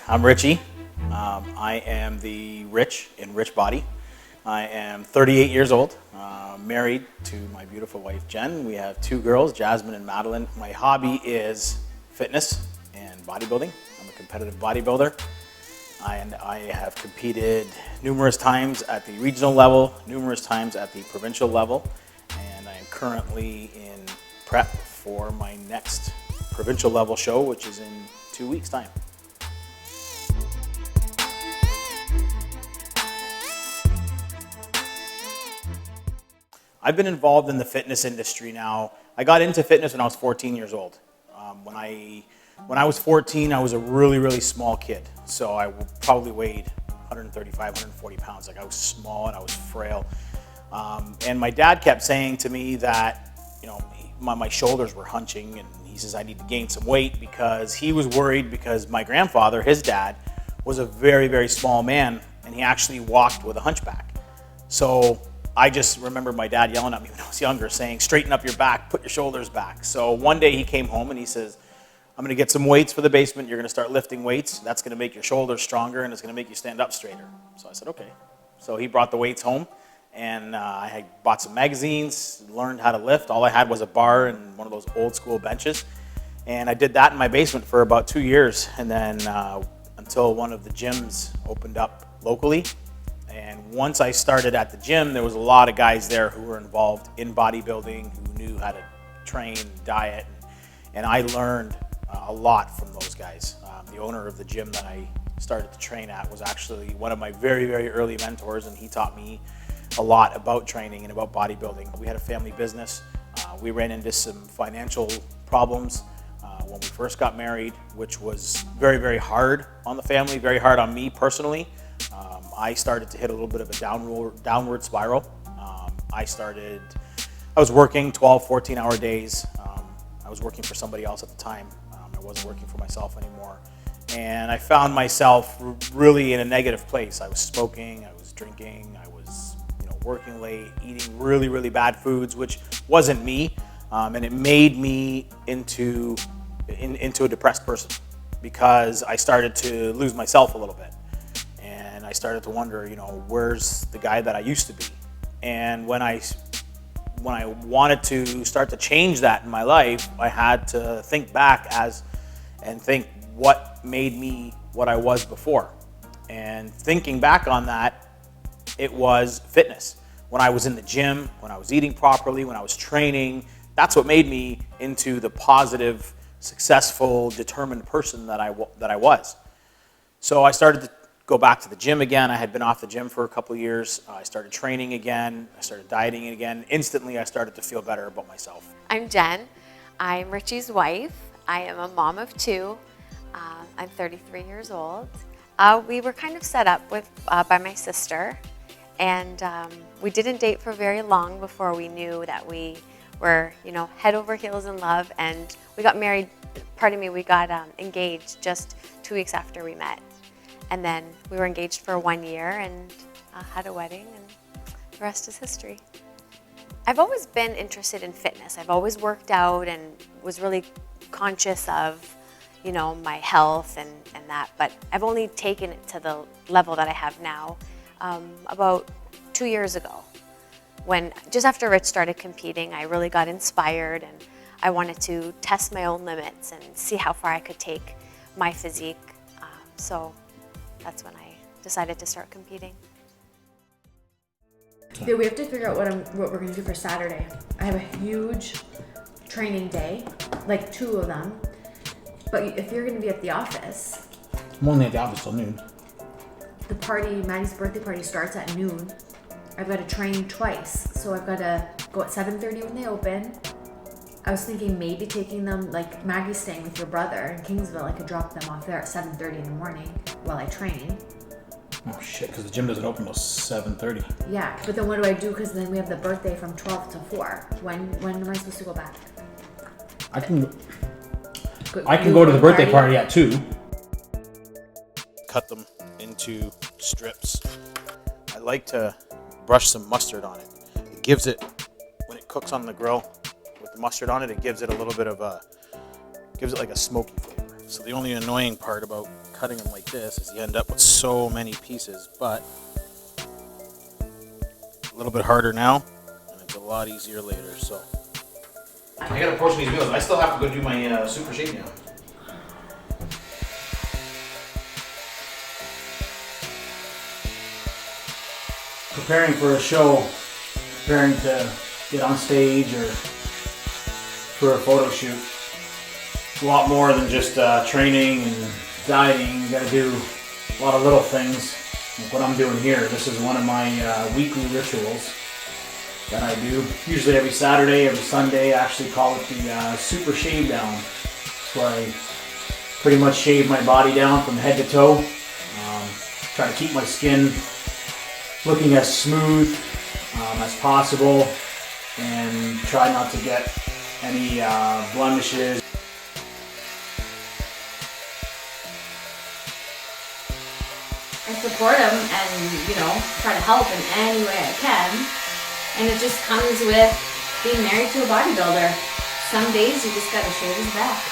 I'm Richie. I am the Rich in Rich Body. I am 38 years old, married to my beautiful wife Jen. We have two girls, Jasmine and Madeline. My hobby is fitness and bodybuilding. I'm a competitive bodybuilder. And I have competed numerous times at the regional level, numerous times at the provincial level, and I am currently in prep for my next provincial level show, which is in 2 weeks' time. I've been involved in the fitness industry now. I got into fitness when I was 14 years old. When I was 14, I was a really small kid. So I probably weighed 135, 140 pounds. Like I was small and I was frail. And my dad kept saying to me that, you know, my shoulders were hunching, and he says I need to gain some weight because he was worried because my grandfather, his dad, was a very small man, and he actually walked with a hunchback. So I just remember my dad yelling at me when I was younger saying, straighten up your back, put your shoulders back. So one day he came home and he says, I'm going to get some weights for the basement. You're going to start lifting weights. That's going to make your shoulders stronger, and it's going to make you stand up straighter. So I said, okay. So he brought the weights home, and I had bought some magazines, learned how to lift. All I had was a bar and one of those old school benches. And I did that in my basement for about 2 years. And then until one of the gyms opened up locally. And once I started at the gym, there was a lot of guys there who were involved in bodybuilding, who knew how to train, diet. And I learned a lot from those guys. The owner of the gym that I started to train at was actually one of my very early mentors, and he taught me a lot about training and about bodybuilding. We had a family business. We ran into some financial problems when we first got married, which was very hard on the family, very hard on me personally. I started to hit a little bit of a downward spiral. I was working 12, 14-hour days. I was working for somebody else at the time. I wasn't working for myself anymore. And I found myself really in a negative place. I was smoking, I was drinking, I was working late, eating really bad foods, which wasn't me. And it made me into a depressed person because I started to lose myself a little bit. And I started to wonder, where's the guy that I used to be? And when I wanted to start to change that in my life, I had to think back and think what made me what I was before. And thinking back on that, it was fitness. When I was in the gym, when I was eating properly, when I was training, that's what made me into the positive, successful, determined person that I was. So I started to go back to the gym again. I had been off the gym for a couple of years. I started training again. I started dieting again. Instantly, I started to feel better about myself. I'm Jen. I'm Richie's wife. I am a mom of two. I'm 33 years old. We were kind of set up by my sister, and we didn't date for very long before we knew that we were, head over heels in love, and we got married. We got engaged just 2 weeks after we met. And then we were engaged for 1 year and had a wedding, and the rest is history. I've always been interested in fitness. I've always worked out and was really conscious of, my health and that, but I've only taken it to the level that I have now about 2 years ago. When just after Rich started competing, I really got inspired, and I wanted to test my own limits and see how far I could take my physique. So that's when I decided to start competing. Yeah, we have to figure out what we're going to do for Saturday. I have a huge training day, like 2 of them. But if you're going to be at the office... I'm only at the office till noon. The party, Maddie's birthday party, starts at noon. I've got to train twice. So I've got to go at 7:30 when they open. I was thinking maybe taking them, like Maggie's staying with your brother in Kingsville. I could drop them off there at 7:30 in the morning while I train. Oh shit, because the gym doesn't open till 7:30. Yeah, but then what do I do? Because then we have the birthday from 12 to 4. When am I supposed to go back? I can go to the birthday party at 2. Cut them into strips. I like to brush some mustard on it. It gives it, when it cooks on the grill with the mustard on it, it gives it a little bit of gives it like a smoky flavor. So the only annoying part about cutting them like this is you end up with so many pieces, but a little bit harder now, and it's a lot easier later. So I gotta portion these meals. I still have to go do my super shake now. Preparing for a show, preparing to get on stage or for a photo shoot. It's a lot more than just training and dieting. You gotta do a lot of little things, like what I'm doing here. This is one of my weekly rituals that I do. Usually every Saturday, every Sunday. I actually call it the super shave down. It's where I pretty much shave my body down from head to toe. Try to keep my skin looking as smooth as possible and try not to get any blemishes. I support them and, try to help in any way I can. And it just comes with being married to a bodybuilder. Some days you just gotta shave his back.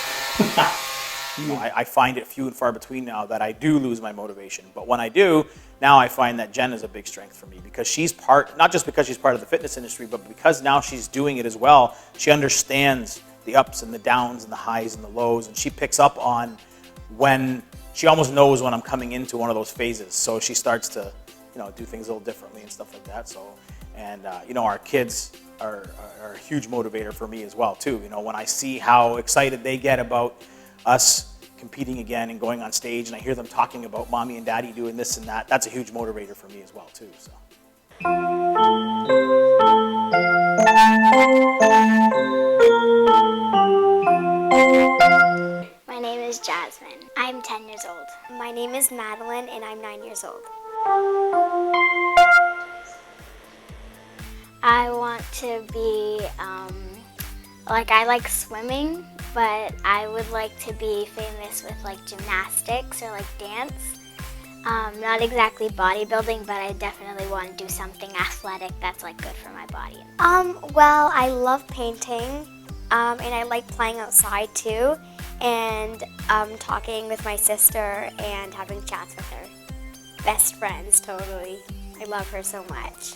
I find it few and far between now that I do lose my motivation. But when I do, now I find that Jen is a big strength for me because she's not just because she's part of the fitness industry, but because now she's doing it as well. She understands the ups and the downs and the highs and the lows, and she picks up on when she almost knows when I'm coming into one of those phases. So she starts to, do things a little differently and stuff like that. So, and our kids are a huge motivator for me as well too. When I see how excited they get about us competing again and going on stage, and I hear them talking about mommy and daddy doing this and that, that's a huge motivator for me as well too. So. My name is Jasmine. I'm 10 years old. My name is Madeline and I'm 9 years old. I want to be, I like swimming, but I would like to be famous with gymnastics or dance. Not exactly bodybuilding, but I definitely want to do something athletic that's good for my body. Well, I love painting, and I like playing outside too, and talking with my sister and having chats with her. Best friends, totally. I love her so much.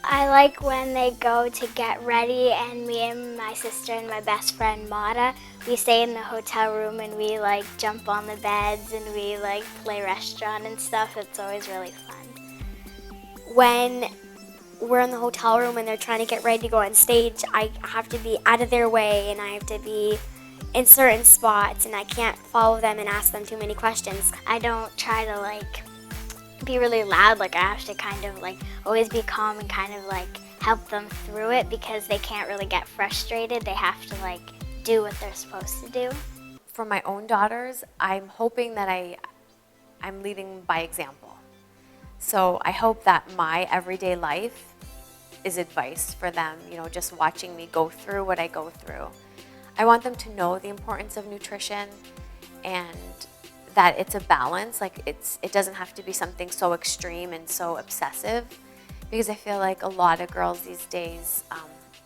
I like when they go to get ready and me and my sister and my best friend Mata, we stay in the hotel room and we jump on the beds and we play restaurant and stuff. It's always really fun. When we're in the hotel room and they're trying to get ready to go on stage, I have to be out of their way and I have to be in certain spots and I can't follow them and ask them too many questions. I don't try to be really loud. I have to kind of always be calm and kind of help them through it because they can't really get frustrated. They have to do what they're supposed to do. For my own daughters, I'm hoping that I'm leading by example. So I hope that my everyday life is advice for them, just watching me go through what I go through. I want them to know the importance of nutrition and that it's a balance. It doesn't have to be something so extreme and so obsessive, because I feel like a lot of girls these days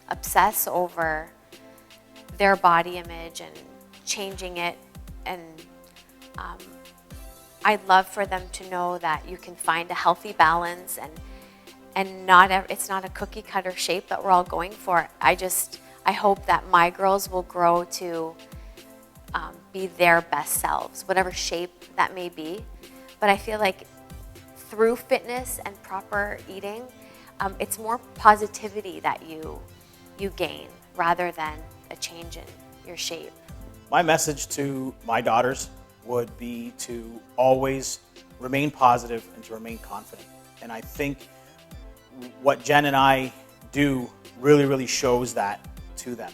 obsess over their body image and changing it. And I'd love for them to know that you can find a healthy balance and it's not a cookie cutter shape that we're all going for. I hope that my girls will grow to be their best selves, whatever shape that may be. But I feel like through fitness and proper eating, it's more positivity that you gain rather than a change in your shape. My message to my daughters would be to always remain positive and to remain confident. And I think what Jen and I do really, really shows that to them.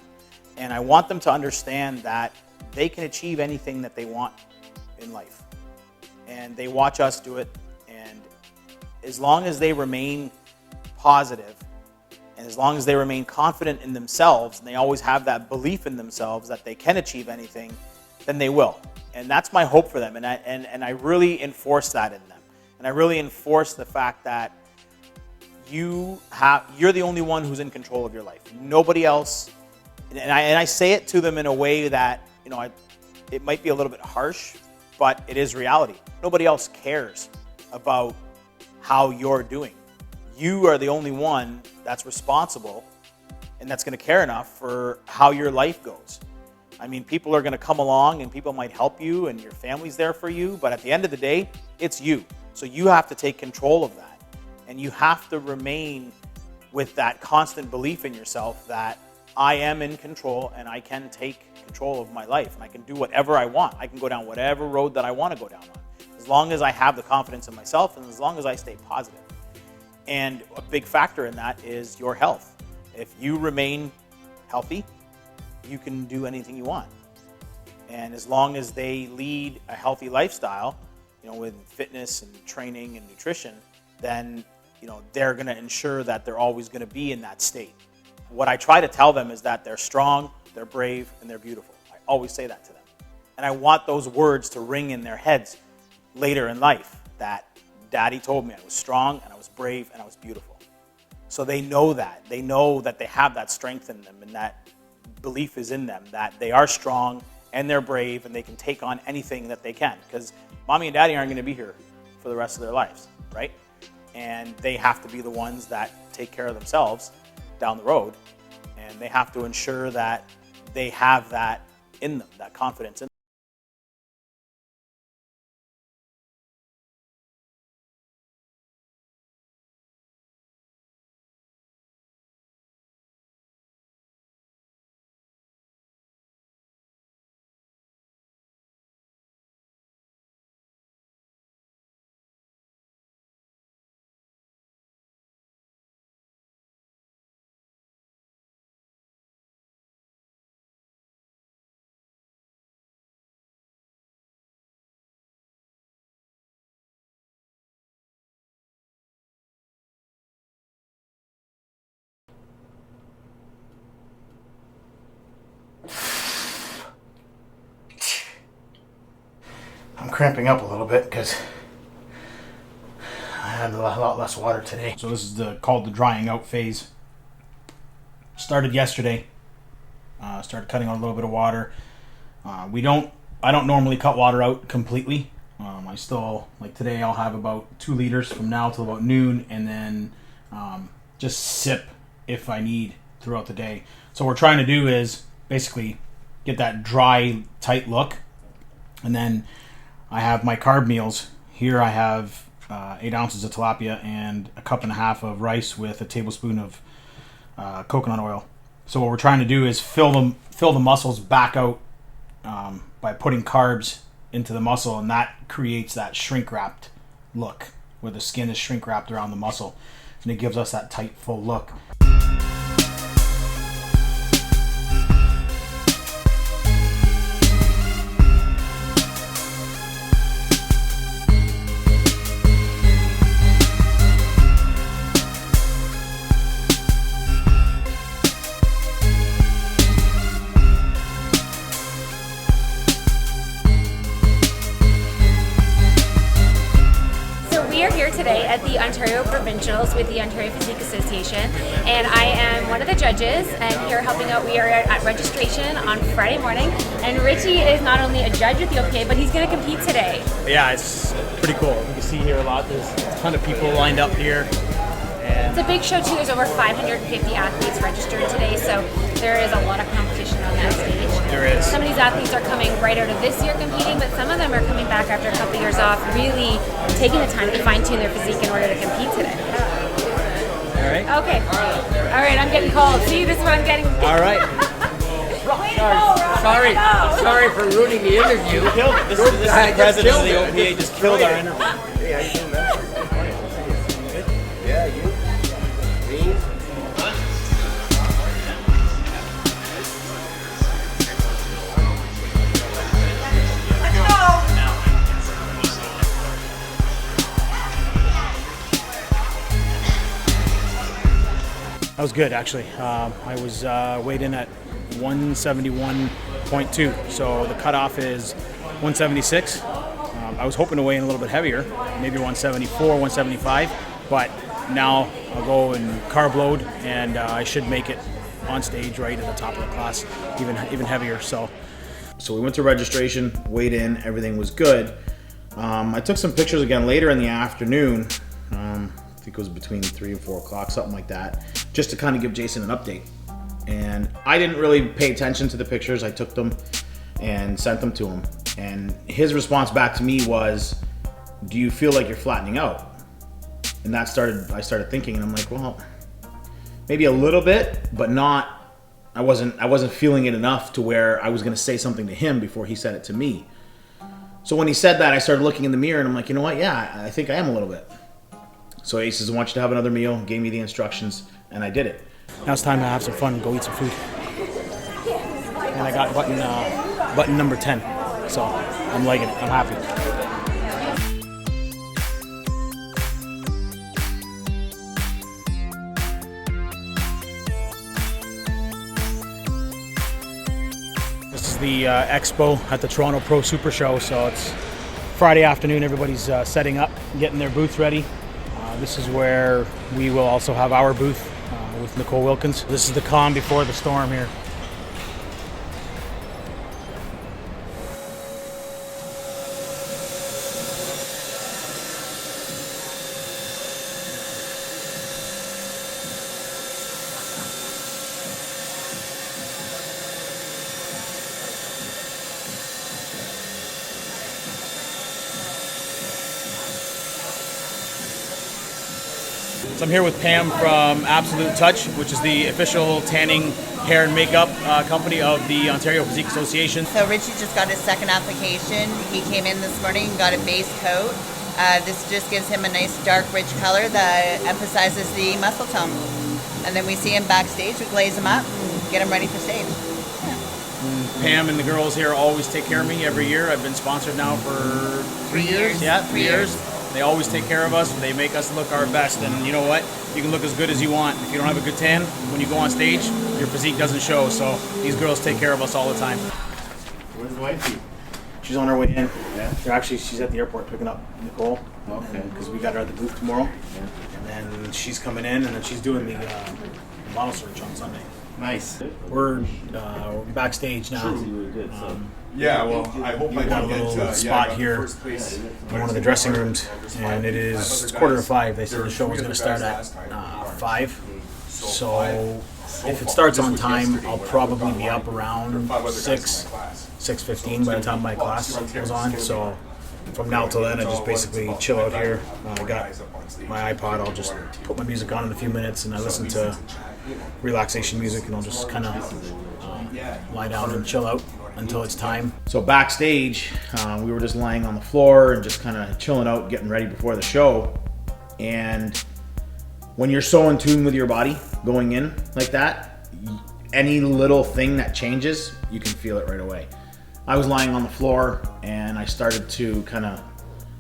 And I want them to understand that they can achieve anything that they want in life. And they watch us do it. And as long as they remain positive and as long as they remain confident in themselves and they always have that belief in themselves that they can achieve anything, then they will. And that's my hope for them. And I really enforce that in them. And I really enforce the fact that you're the only one who's in control of your life. Nobody else. And I say it to them in a way that, it might be a little bit harsh, but it is reality. Nobody else cares about how you're doing. You are the only one that's responsible and that's going to care enough for how your life goes. I mean, people are going to come along and people might help you and your family's there for you, but at the end of the day, it's you. So you have to take control of that. And you have to remain with that constant belief in yourself that I am in control and I can take control of my life and I can do whatever I want. I can go down whatever road that I want to go down on, as long as I have the confidence in myself and as long as I stay positive. And a big factor in that is your health. If you remain healthy, you can do anything you want. And as long as they lead a healthy lifestyle, with fitness and training and nutrition, then they're going to ensure that they're always going to be in that state. What I try to tell them is that they're strong, they're brave, and they're beautiful. I always say that to them. And I want those words to ring in their heads later in life, that Daddy told me I was strong and I was brave and I was beautiful. So they know that. They know that they have that strength in them and that belief is in them, that they are strong and they're brave and they can take on anything that they can. Because Mommy and Daddy aren't going to be here for the rest of their lives, right? And they have to be the ones that take care of themselves down the road. And they have to ensure that they have that in them, that confidence in them. I'm cramping up a little bit because I had a lot less water today. So this is called the drying out phase. Started yesterday. Started cutting out a little bit of water. I don't normally cut water out completely. I still, like today, I'll have about 2 liters from now till about noon, and then just sip if I need throughout the day. So what we're trying to do is basically get that dry, tight look, and then I have my carb meals. Here I have 8 ounces of tilapia and a cup and a half of rice with a tablespoon of coconut oil. So what we're trying to do is fill the muscles back out by putting carbs into the muscle, and that creates that shrink wrapped look where the skin is shrink wrapped around the muscle, and it gives us that tight, full look. Today at the Ontario Provincials with the Ontario Physique Association, and I am one of the judges and here helping out. We are at registration on Friday morning, and Richie is not only a judge with the OPA, but he's going to compete today. Yeah, it's pretty cool. You can see here a lot. There's a ton of people lined up here. It's a big show too. There's over 550 athletes registered today, so there is a lot of competition on that stage. There is. Some of these athletes are coming right out of this year competing, but some of them are coming back after a couple of years off, really taking the time to fine-tune their physique in order to compete today. All right. Okay. All right, I'm getting cold. See, this is what I'm getting. All right. Sorry for ruining the interview. This is the president of the OPA just killed our interview. Yeah, you can imagine. Yeah, you. Me. That was good, actually. I was weighed in at 171.2, so the cutoff is 176. I was hoping to weigh in a little bit heavier, maybe 174, 175, but now I'll go and carb load, and I should make it on stage right at the top of the class, even heavier. So So we went to registration, weighed in, everything was good. I took some pictures again later in the afternoon. I think it was between 3 and 4 o'clock, something like that, just to kind of give Jason an update. And I didn't really pay attention to the pictures. I took them and sent them to him. And his response back to me was, do you feel like you're flattening out? And I started thinking, and I'm like, well, maybe a little bit, but not, I wasn't feeling it enough to where I was gonna say something to him before he said it to me. So when he said that, I started looking in the mirror and I'm like, you know what? Yeah, I think I am a little bit. So he says, I want you to have another meal, gave me the instructions, and I did it. Now it's time to have some fun and go eat some food. And I got button number 10. So I'm liking it, I'm happy. This is the expo at the Toronto Pro SuperShow. So it's Friday afternoon, everybody's setting up, getting their booths ready. This is where we will also have our booth with Nicole Wilkins. This is the calm before the storm here. So I'm here with Pam from Absolute Touch, which is the official tanning hair and makeup company of the Ontario Physique Association. So Richie just got his second application. He came in this morning and got a base coat. This just gives him a nice dark rich color that emphasizes the muscle tone. And then we see him backstage, we glaze him up and get him ready for stage. Pam and the girls here always take care of me every year. I've been sponsored now for 3 years. Yeah, 3 years. They always take care of us. They make us look our best. And you know what? You can look as good as you want. If you don't have a good tan, when you go on stage, your physique doesn't show. So these girls take care of us all the time. Where's the wifey? She's on her way in. Yeah. She's at the airport picking up Nicole. Okay. Because we got her at the booth tomorrow. Yeah. And then she's coming in, and then she's doing the model search on Sunday. Nice. We're backstage now. Yeah, well, I hope We I got a can little get spot yeah, here first place. in one of the dressing rooms, and it's 4:45. They said the show was going to start at 5. So if it starts on time, I'll probably be up around 6:15 by the time my class goes on. So from now till then, I just basically chill out here. I got my iPod. I'll just put my music on in a few minutes, and I listen to relaxation music, and I'll just kind of lie down and chill out until it's time. So backstage, we were just lying on the floor and just kind of chilling out, getting ready before the show. And when you're so in tune with your body going in like that, any little thing that changes, you can feel it right away. I was lying on the floor and I started to kind of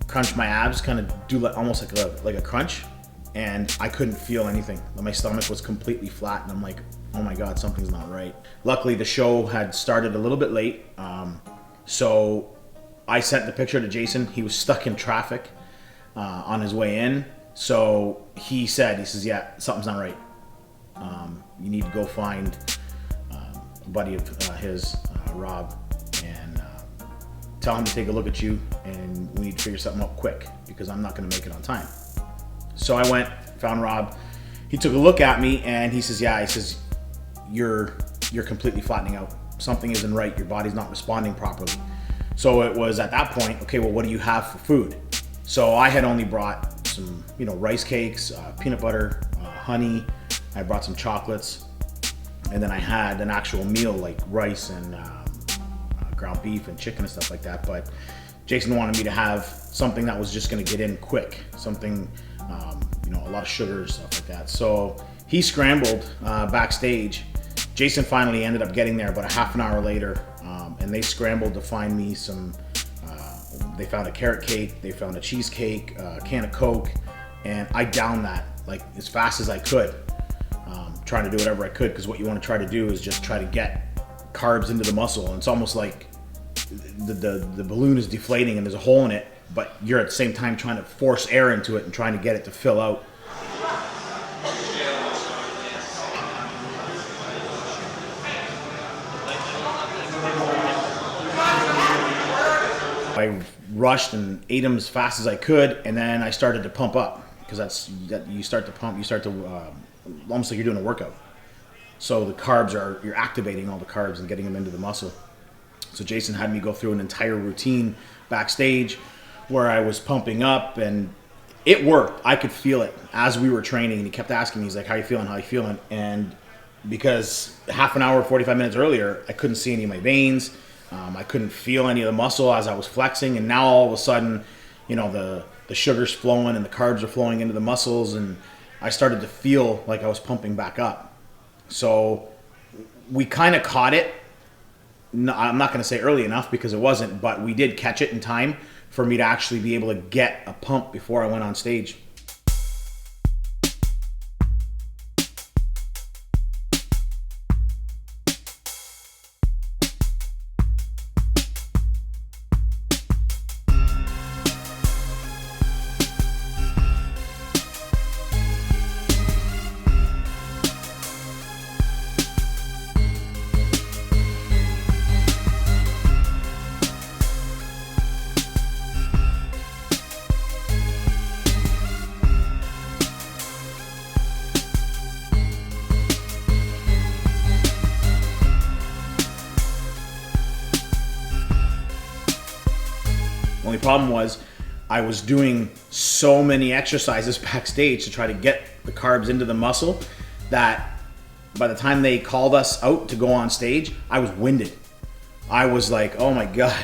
crunch my abs, kind of do almost like a crunch, and I couldn't feel anything. My stomach was completely flat, and I'm like, oh my God, something's not right. Luckily, the show had started a little bit late, so I sent the picture to Jason. He was stuck in traffic on his way in, so he says, yeah, something's not right. You need to go find a buddy of his, Rob, and tell him to take a look at you, and we need to figure something out quick because I'm not going to make it on time. So I went, found Rob. He took a look at me, and he says, yeah, you're completely flattening out. Something isn't right. Your body's not responding properly. So it was at that point, okay, well, what do you have for food? So I had only brought some, rice cakes, peanut butter, honey. I brought some chocolates, and then I had an actual meal like rice and ground beef and chicken and stuff like that. But Jason wanted me to have something that was just going to get in quick, something, a lot of sugar and stuff like that. So he scrambled backstage. Jason finally ended up getting there about a half an hour later, and they scrambled to find me some, they found a carrot cake, they found a cheesecake, a can of Coke, and I downed that like as fast as I could, trying to do whatever I could, because what you want to try to do is just try to get carbs into the muscle. And it's almost like the balloon is deflating and there's a hole in it, but you're at the same time trying to force air into it and trying to get it to fill out. I rushed and ate them as fast as I could, and then I started to pump up, because you start to pump, you start to almost like you're doing a workout. So the carbs you're activating all the carbs and getting them into the muscle. So Jason had me go through an entire routine backstage where I was pumping up, and it worked. I could feel it as we were training, and he kept asking me, he's like, how you feeling, how you feeling? And because half an hour, 45 minutes earlier, I couldn't see any of my veins. I couldn't feel any of the muscle as I was flexing, and now all of a sudden, the sugar's flowing and the carbs are flowing into the muscles, and I started to feel like I was pumping back up. So we kind of caught it. No, I'm not going to say early enough because it wasn't, but we did catch it in time for me to actually be able to get a pump before I went on stage. Only problem was I was doing so many exercises backstage to try to get the carbs into the muscle that by the time they called us out to go on stage, I was winded. I was like, oh my God.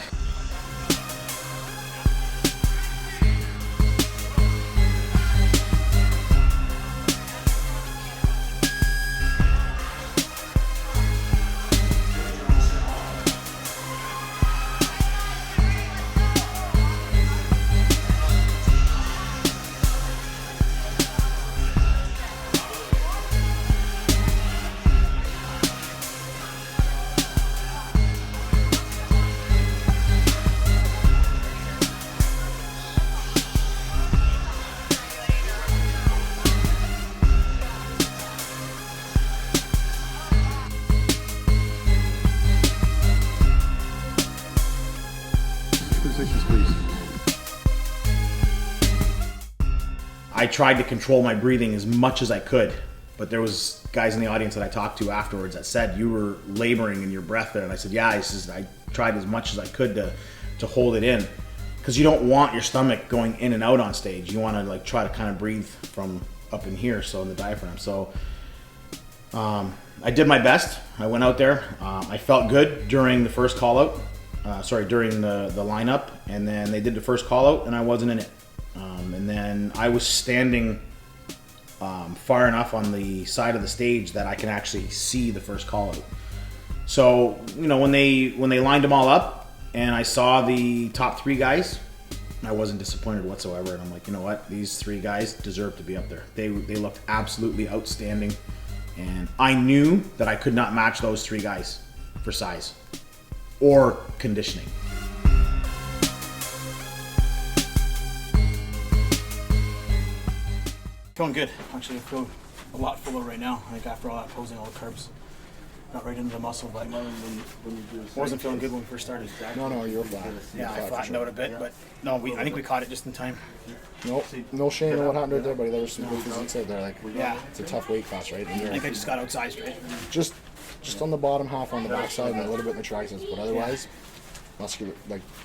I tried to control my breathing as much as I could, but there was guys in the audience that I talked to afterwards that said, you were laboring in your breath there. And I said, yeah, I tried as much as I could to hold it in, because you don't want your stomach going in and out on stage. You want to try to kind of breathe from up in here, so in the diaphragm. So I did my best. I went out there. I felt good during the first call out. During the lineup, and then they did the first call out and I wasn't in it. And then I was standing far enough on the side of the stage that I can actually see the first call out. So, when they lined them all up and I saw the top 3 guys, I wasn't disappointed whatsoever. And I'm like, you know what? These 3 guys deserve to be up there. They looked absolutely outstanding. And I knew that I could not match those 3 guys for size or conditioning. Feeling good. Actually, I feel a lot fuller right now. I think after all that posing, all the carbs got right into the muscle, but I wasn't feeling good when we first started. No, you're fine. Yeah, I flattened out a bit, but no, I think we caught it just in time. Nope, no shame in what happened right there, buddy. There was some good physiques out there. Yeah, it's a tough weight class, right? I think I just got outsized, right? Just on the bottom half on the backside and a little bit in the triceps, but otherwise, muscular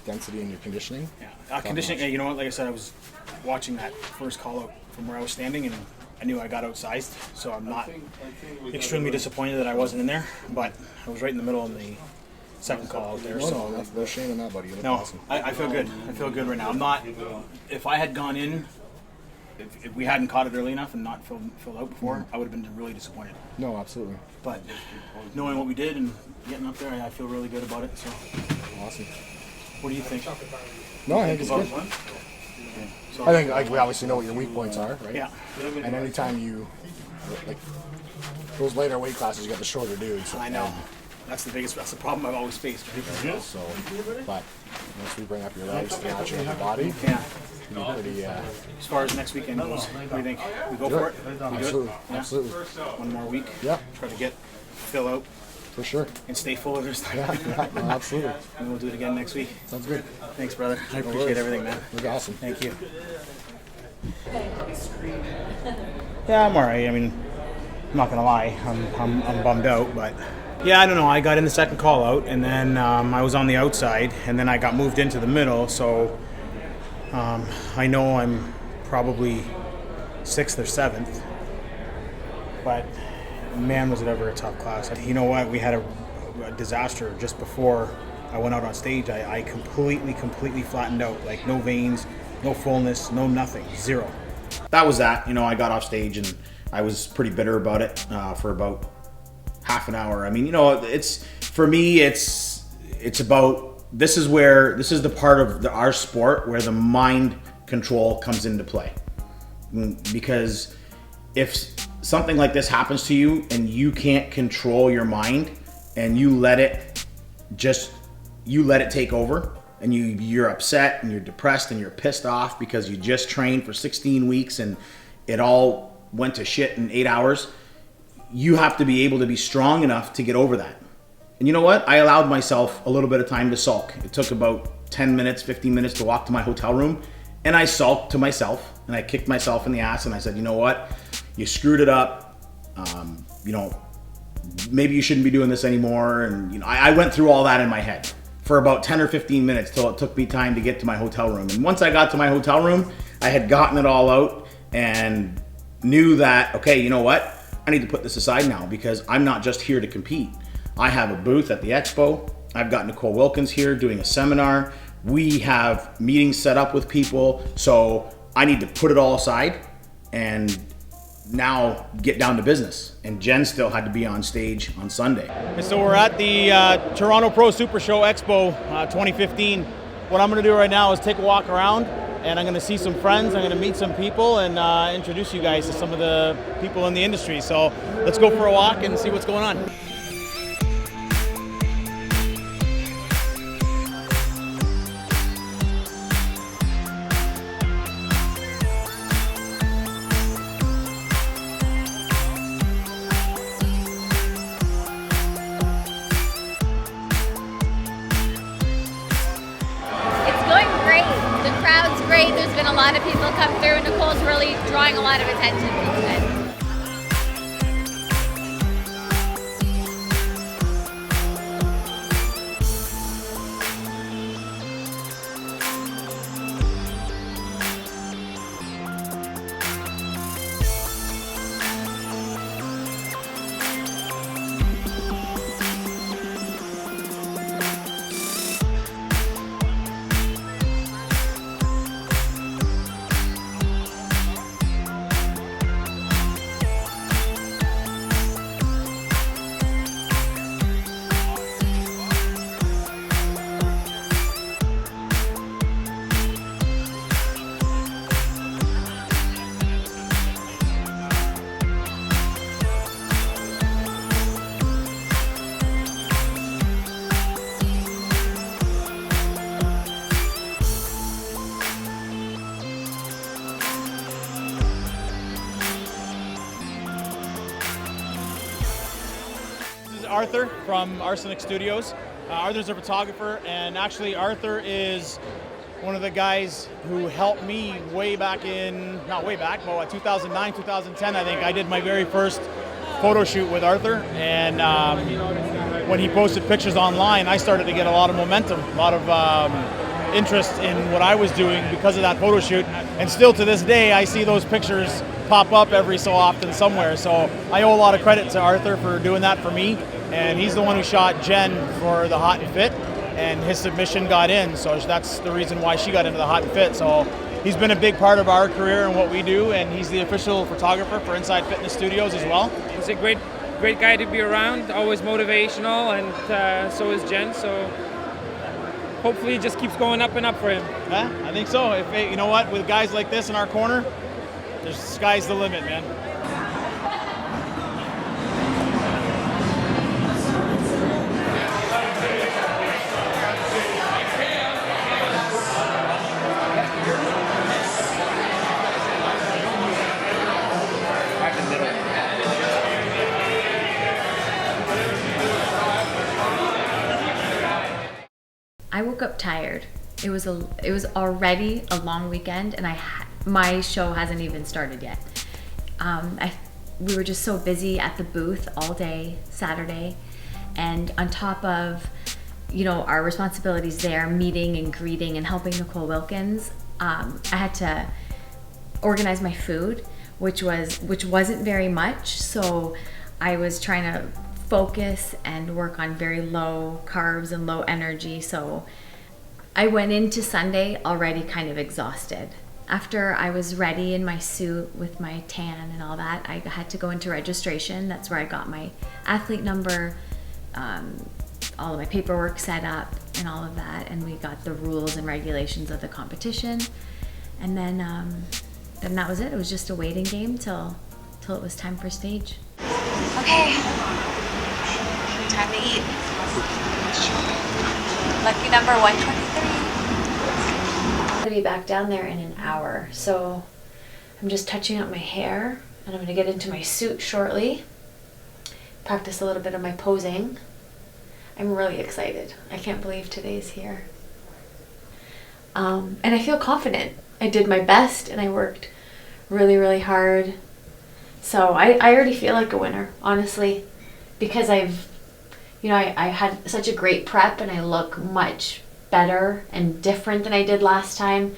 density in your conditioning. Yeah, conditioning. You know what? Like I said, I was watching that first call out from where I was standing, and I knew I got outsized, so I'm not extremely disappointed that I wasn't in there, but I was right in the middle of the second call out there. No shame in that, buddy. No, awesome. I feel good. I feel good right now. I'm not. If I had gone in, if we hadn't caught it early enough and not filled out before, I would have been really disappointed. No, absolutely. But knowing what we did and getting up there, I feel really good about it. So awesome. What do you think? No, I think it's good. So, I think we obviously know what your weak points are, right? Yeah. And anytime you those later weight classes, you got the shorter dudes. I know. That's the problem I've always faced. Right? So, but once we bring up your legs, the nature of your body, yeah. Pretty, as far as next weekend goes, what do you think? We go for it? Absolutely. Yeah. Absolutely. One more week. Yeah. Try to fill out For sure. And stay full of this time. Yeah, no, absolutely. And we'll do it again next week. Sounds good. Thanks, brother. I appreciate everything, man. You're awesome. Thank you. Yeah, I'm all right. I mean, I'm not gonna lie. I'm bummed out, but yeah, I don't know. I got in the second call out, and then I was on the outside, and then I got moved into the middle. So I know I'm probably 6th or 7th, but man, was it ever a tough class. You know what? We had a disaster just before I went out on stage. I completely flattened out. Like no veins, no fullness, no nothing, zero. That was that. You know, I got off stage and I was pretty bitter about it for about half an hour. I mean, you know, it's for me, it's about this is the part of our sport where the mind control comes into play. Because if something like this happens to you and you can't control your mind and you let it take over, and you're upset and you're depressed and you're pissed off because you just trained for 16 weeks and it all went to shit in 8 hours, you have to be able to be strong enough to get over that. And you know what? I allowed myself a little bit of time to sulk. It took about 10 minutes, 15 minutes to walk to my hotel room, and I sulked to myself and I kicked myself in the ass and I said, you know what? You screwed it up. You know, maybe you shouldn't be doing this anymore. And you know, I went through all that in my head for about 10 or 15 minutes till it took me time to get to my hotel room. And once I got to my hotel room, I had gotten it all out and knew that, okay, you know what? I need to put this aside now because I'm not just here to compete. I have a booth at the expo. I've got Nicole Wilkins here doing a seminar. We have meetings set up with people. So I need to put it all aside and now get down to business. And Jen still had to be on stage on Sunday. And so we're at the Toronto Pro SuperShow Expo 2015. What I'm gonna do right now is take a walk around and I'm gonna see some friends, I'm gonna meet some people and introduce you guys to some of the people in the industry. So let's go for a walk and see what's going on. There's been a lot of people come through. Nicole's really drawing a lot of attention. It's good. Arthur from Arsenic Studios. Arthur's a photographer, and actually Arthur is one of the guys who helped me way back in, not way back, but 2009, 2010, I think. I did my very first photo shoot with Arthur, and when he posted pictures online, I started to get a lot of momentum, a lot of interest in what I was doing because of that photo shoot. And still to this day, I see those pictures pop up every so often somewhere. So I owe a lot of credit to Arthur for doing that for me. And he's the one who shot Jen for the Hot and Fit, and his submission got in. So that's the reason why she got into the Hot and Fit. So he's been a big part of our career and what we do, and he's the official photographer for Inside Fitness Studios as well. He's a great guy to be around, always motivational, and so is Jen. So hopefully it just keeps going up and up for him. Yeah, I think so. You know what, with guys like this in our corner, the sky's the limit, man. I woke up tired. It was already a long weekend, and my show hasn't even started yet. We were just so busy at the booth all day Saturday, and on top of, you know, our responsibilities there, meeting and greeting and helping Nicole Wilkins, I had to organize my food, which wasn't very much. So I was trying to focus and work on very low carbs and low energy. So I went into Sunday already kind of exhausted. After I was ready in my suit with my tan and all that, I had to go into registration. That's where I got my athlete number, all of my paperwork set up and all of that. And we got the rules and regulations of the competition. And then that was it. It was just a waiting game till it was time for stage. Okay, time to eat. Lucky number 123. I'm gonna be back down there in an hour, so I'm just touching up my hair, and I'm gonna get into my suit shortly, practice a little bit of my posing. I'm really excited. I can't believe today's here. And I feel confident. I did my best and I worked really, really hard. So I already feel like a winner, honestly, because I had such a great prep and I look much better and different than I did last time.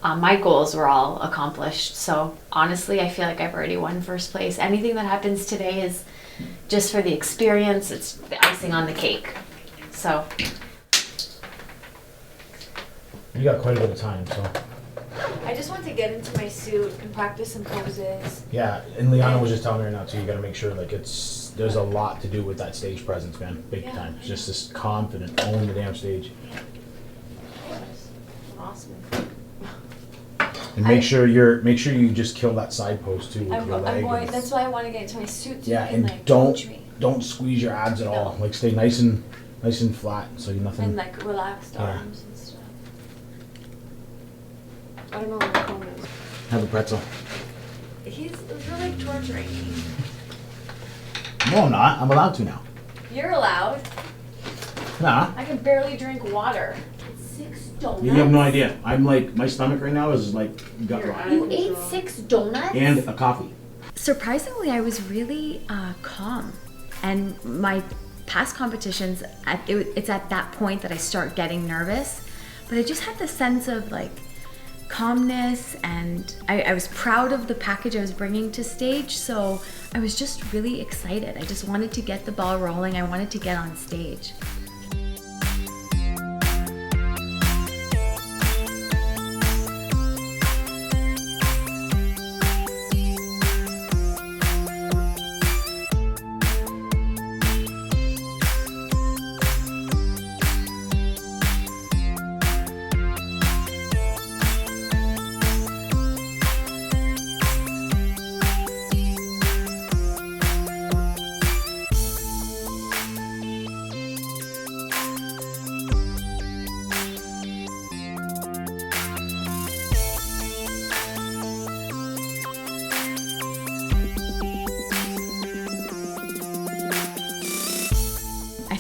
My goals were all accomplished. So honestly, I feel like I've already won first place. Anything that happens today is just for the experience. It's the icing on the cake. So. You got quite a bit of time, so. I just want to get into my suit and practice some poses. Yeah, and Liana was just telling me right now too, you gotta make sure like there's a lot to do with that stage presence, man, big time. It's just this confident, own the damn stage. Awesome. And make sure you just kill that side post too with your leg. That's why I want to get into my suit too. Yeah, and like, don't squeeze your abs at all. Like stay nice and flat, so you nothing. And like relaxed arms and stuff. I don't know where the phone is. Have a pretzel. He's really torturing me. No, I'm not. I'm allowed to now. You're allowed. Nah. I can barely drink water. 6 donuts. You have no idea. I'm like, my stomach right now is like gut rot. You ate 6 donuts? And a coffee. Surprisingly, I was really calm. And my past competitions, it's at that point that I start getting nervous. But I just had the sense of like calmness, and I was proud of the package I was bringing to stage. So I was just really excited. I just wanted to get the ball rolling. I wanted to get on stage.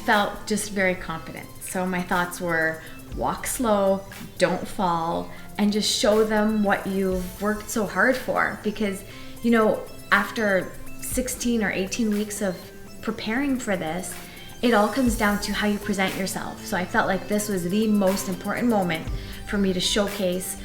Felt just very confident. So my thoughts were walk slow, don't fall, and just show them what you've worked so hard for. Because, you know, after 16 or 18 weeks of preparing for this, it all comes down to how you present yourself. So I felt like this was the most important moment for me to showcase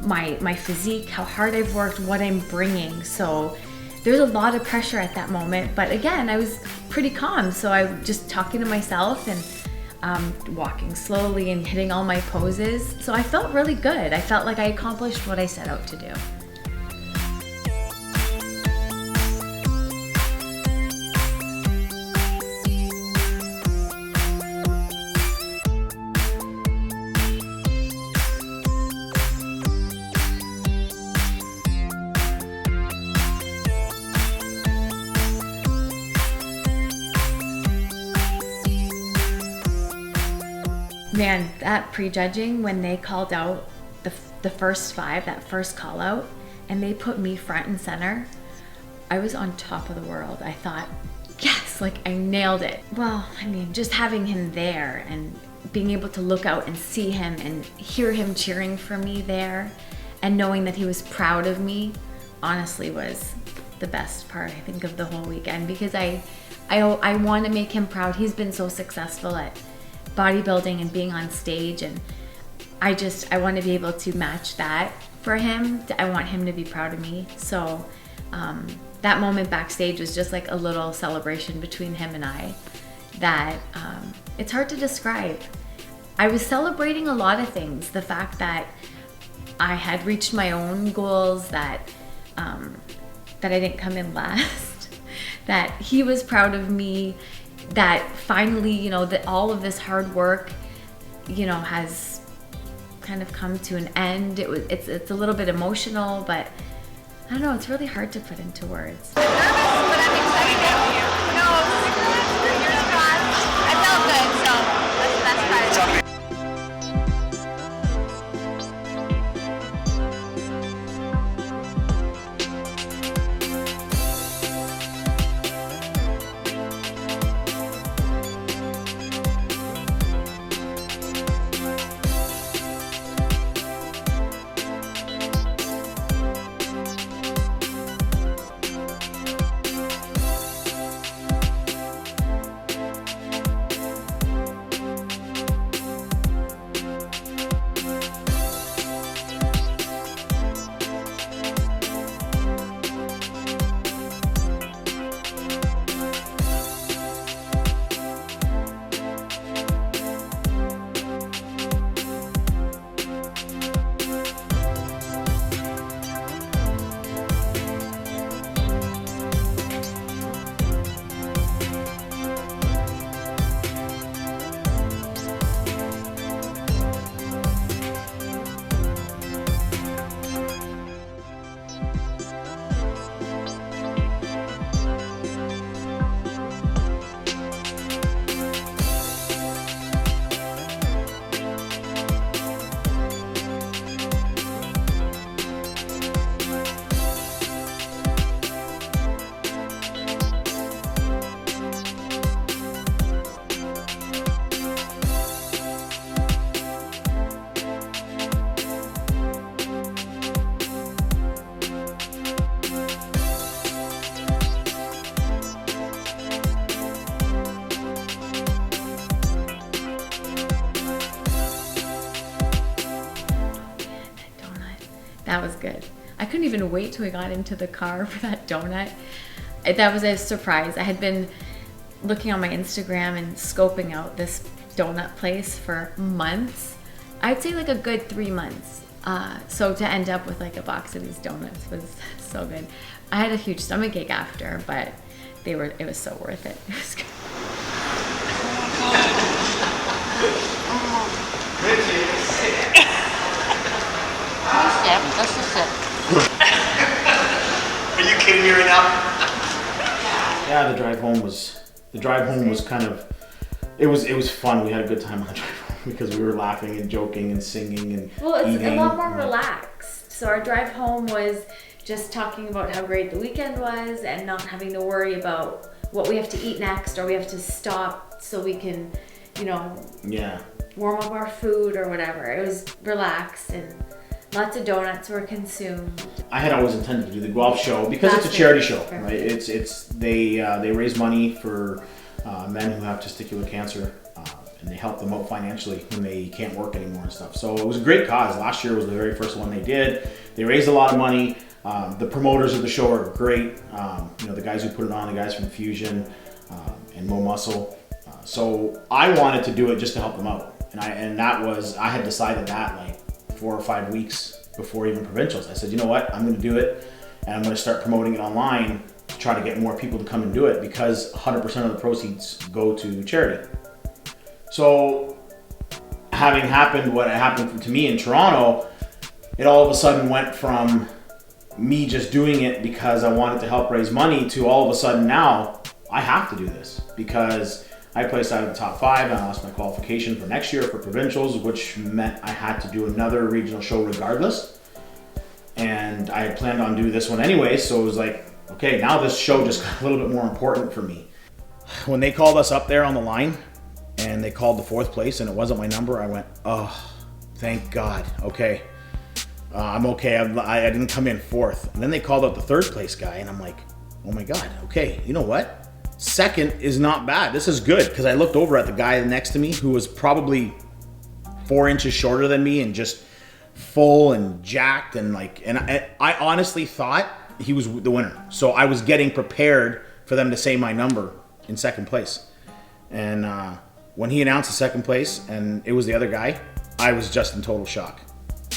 my physique, how hard I've worked, what I'm bringing. So there's a lot of pressure at that moment, but again, I was pretty calm. So I was just talking to myself and walking slowly and hitting all my poses. So I felt really good. I felt like I accomplished what I set out to do. Man, that prejudging, when they called out the first 5, that first call out, and they put me front and center, I was on top of the world. I thought, yes, like I nailed it. Well, I mean, just having him there and being able to look out and see him and hear him cheering for me there and knowing that he was proud of me, honestly was the best part, I think, of the whole weekend, because I want to make him proud. He's been so successful at bodybuilding and being on stage, and I want to be able to match that for him. I want him to be proud of me. So that moment backstage was just like a little celebration between him and I that it's hard to describe. I was celebrating a lot of things. The fact that I had reached my own goals, that I didn't come in last, that he was proud of me, that finally, you know, that all of this hard work, you know, has kind of come to an end. It's a little bit emotional, but I don't know, it's really hard to put into words. I'm nervous, but I'm excited. No, fingers crossed. I felt good, so that's the best part. That was good. I couldn't even wait till we got into the car for that donut. That was a surprise. I had been looking on my Instagram and scoping out this donut place for months. I'd say like a good 3 months. So to end up with like a box of these donuts was so good. I had a huge stomachache after, but it was so worth it. It was good. Are you kidding me right now? Yeah, the drive home was kind of, it was fun. We had a good time on the drive home because we were laughing and joking and singing and Well, it's eating. a lot more relaxed. So our drive home was just talking about how great the weekend was and not having to worry about what we have to eat next, or we have to stop so we can, you know, warm up our food or whatever. It was relaxed and lots of donuts were consumed. I had always intended to do the golf show because it's a charity show, right? They raise money for men who have testicular cancer, and they help them out financially when they can't work anymore and stuff. So it was a great cause. Last year was the very first one they did. They raised a lot of money. The promoters of the show are great. The guys who put it on, the guys from Fusion and Mo Muscle. So I wanted to do it just to help them out, and I had decided that like 4 or 5 weeks before even Provincials. I said, you know what, I'm going to do it, and I'm going to start promoting it online to try to get more people to come and do it, because 100% of the proceeds go to charity. So having happened what happened to me in Toronto, it all of a sudden went from me just doing it because I wanted to help raise money to all of a sudden now I have to do this because I placed out of the top 5 and I lost my qualification for next year for Provincials, which meant I had to do another regional show regardless. And I had planned on doing this one anyway, so it was like, okay, now this show just got a little bit more important for me. When they called us up there on the line and they called the 4th place and it wasn't my number, I went, oh, thank God. Okay. I'm okay. I didn't come in 4th. And then they called out the 3rd place guy and I'm like, oh my God. Okay. You know what? 2nd is not bad. This is good. Because I looked over at the guy next to me who was probably 4 inches shorter than me and just full and jacked and I honestly thought he was the winner. So I was getting prepared for them to say my number in 2nd place. And when he announced the 2nd place and it was the other guy, I was just in total shock.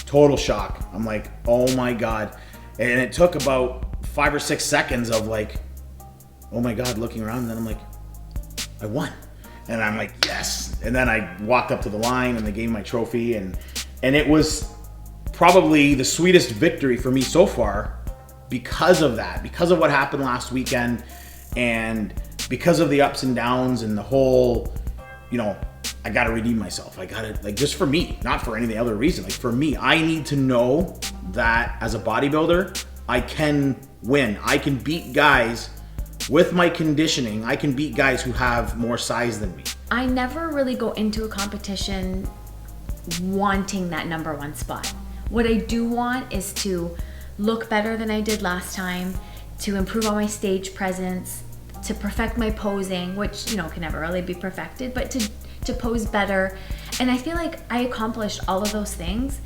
Total shock. I'm like, oh my God. And it took about 5 or 6 seconds of like, oh my God, looking around. And then I'm like, I won. And I'm like, yes. And then I walked up to the line and they gave me my trophy. And it was probably the sweetest victory for me so far because of that, because of what happened last weekend and because of the ups and downs and the whole, you know, I got to redeem myself. I got to, like, just for me, not for any other reason. Like, for me, I need to know that as a bodybuilder, I can win. I can beat guys with my conditioning. I can beat guys who have more size than me. I never really go into a competition wanting that number 1 spot. What I do want is to look better than I did last time, to improve on my stage presence, to perfect my posing, which, you know, can never really be perfected, but to pose better. And I feel like I accomplished all of those things.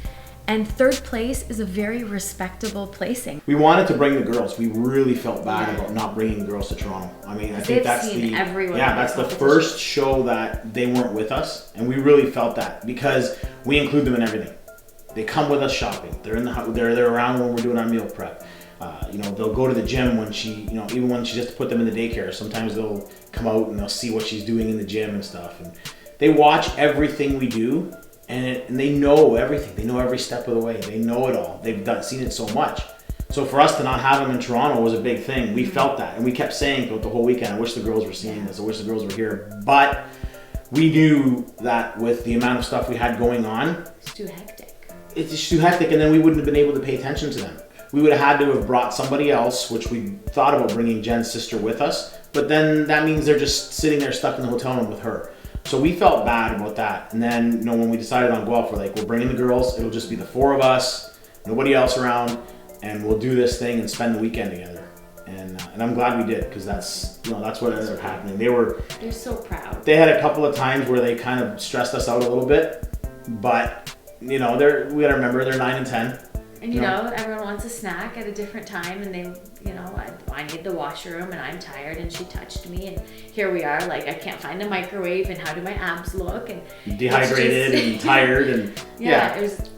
And 3rd place is a very respectable placing. We wanted to bring the girls. We really felt bad about not bringing the girls to Toronto. I mean, I think that's the first show that they weren't with us, and we really felt that because we include them in everything. They come with us shopping. They're in the they're around when we're doing our meal prep. You know, they'll go to the gym when she, you know, even when she just put them in the daycare. Sometimes they'll come out and they'll see what she's doing in the gym and stuff. And they watch everything we do, and they know everything. They know every step of the way. They know it all. They've seen it so much. So for us to not have them in Toronto was a big thing. We felt that, and we kept saying throughout the whole weekend, I wish the girls were seeing this. I wish the girls were here. But we knew that with the amount of stuff we had going on, it's too hectic. It's just too hectic, and then we wouldn't have been able to pay attention to them. We would have had to have brought somebody else, which we thought about bringing Jen's sister with us, but then that means they're just sitting there stuck in the hotel room with her. So we felt bad about that. And then, you know, when we decided on Guelph, we're like, we're bringing the girls. It'll just be the 4 of us, nobody else around, and we'll do this thing and spend the weekend together. And I'm glad we did, because that's, you know, that's what ended up happening. They're so proud. They had a couple of times where they kind of stressed us out a little bit, but you know, we gotta remember they're 9 and 10. And you know, everyone wants a snack at a different time, and they, you know, I need the washroom, and I'm tired, and she touched me, and here we are, like, I can't find a microwave, and how do my abs look, and dehydrated and tired, and yeah. It was,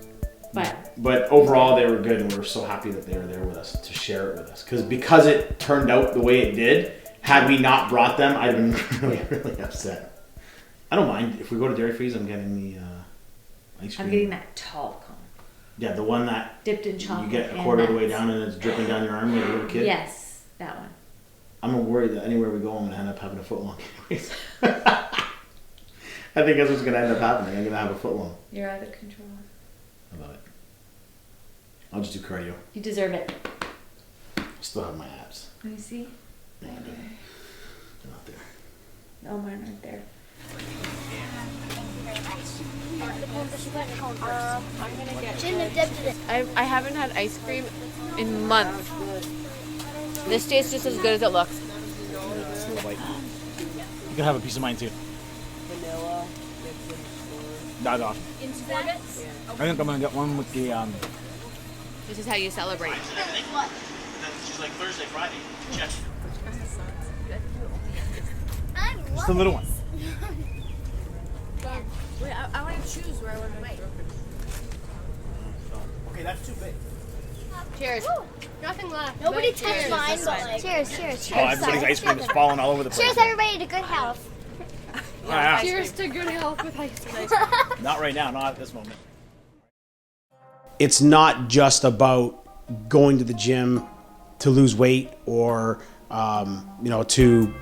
but overall they were good, and we were so happy that they were there with us to share it with us, because it turned out the way it did. Had we not brought them, I'd have been really upset. I don't mind if we go to Dairy Freeze. I'm getting the ice cream. I'm getting that tall cone. Yeah, the one that dipped in chocolate. You get a quarter of the way down and it's dripping down your arm like a little kid. Yes, that one. I'm worried that anywhere we go, I'm gonna end up having a foot long. Anyways. I think that's what's gonna end up happening. I'm gonna have a foot long. You're out of control. I love it. I'll just do cardio. You deserve it. I still have my abs. Let me see. No, they're not there. No, mine aren't there. I haven't had ice cream in months. This tastes just as good as it looks. Just a little bite. You can have a piece of mine too. Vanilla. That's awesome. I think I'm gonna get one with the This is how you celebrate. She's like Thursday, Friday. Yes. Just the little one. Wait, I want to choose where I want to bite. Okay, that's too big. Cheers. Nothing left. Nobody touched mine, but like... Cheers. Oh, everybody's ice cream is falling all over the place. Cheers, everybody, to good health. Yeah. Cheers to good health with ice cream. Not right now, not at this moment. It's not just about going to the gym to lose weight or, you know, to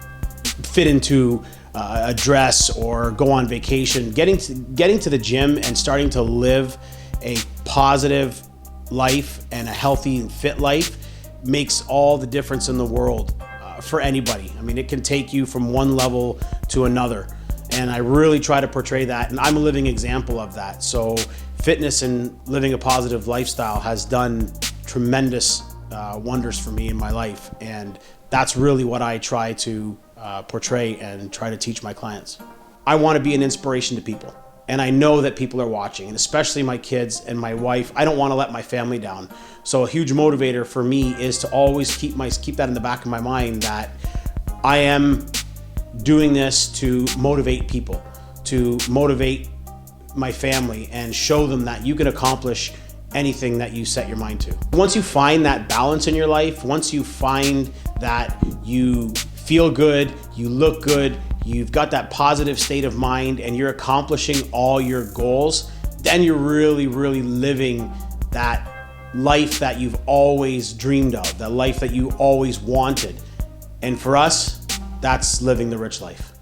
fit into a dress or go on vacation. Getting to the gym and starting to live a positive life and a healthy and fit life makes all the difference in the world for anybody. I mean, it can take you from one level to another. And I really try to portray that, and I'm a living example of that. So fitness and living a positive lifestyle has done tremendous wonders for me in my life, and that's really what I try to portray and try to teach my clients. I want to be an inspiration to people, and I know that people are watching, and especially my kids and my wife. I don't want to let my family down. So a huge motivator for me is to always keep that in the back of my mind, that I am doing this to motivate people, to motivate my family and show them that you can accomplish anything that you set your mind to. Once you find that balance in your life, once you find that you feel good, you look good, you've got that positive state of mind, and you're accomplishing all your goals, then you're really, really living that life that you've always dreamed of, that life that you always wanted. And for us, that's living the rich life.